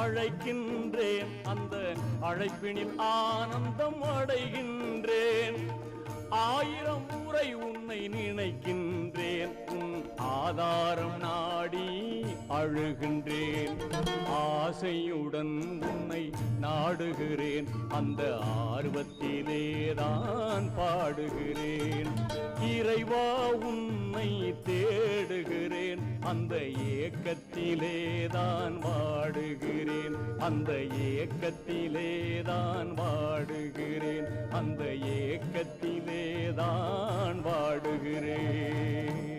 அழைக்கின்றேன், அந்த அழைப்பினில் ஆனந்தம் அடைகின்றேன். 1000 முறை உன்னை நினைக்கின்றேன், உன் ஆதாரம் நாடி அழுகின்றேன். ஆசையுடன் உன்னை நாடுகிறேன், அந்த ஆர்வத்திலேதான் பாடுகிறேன். இறைவா உன்னை தேடுகிறேன், அந்த ஏக்கத்திலேதான் வாடுகிறேன், அந்த ஏக்கத்திலேதான் வாடுகிறேன், அந்த ஏக்கத்திலேதான் வாடுகிறேன்.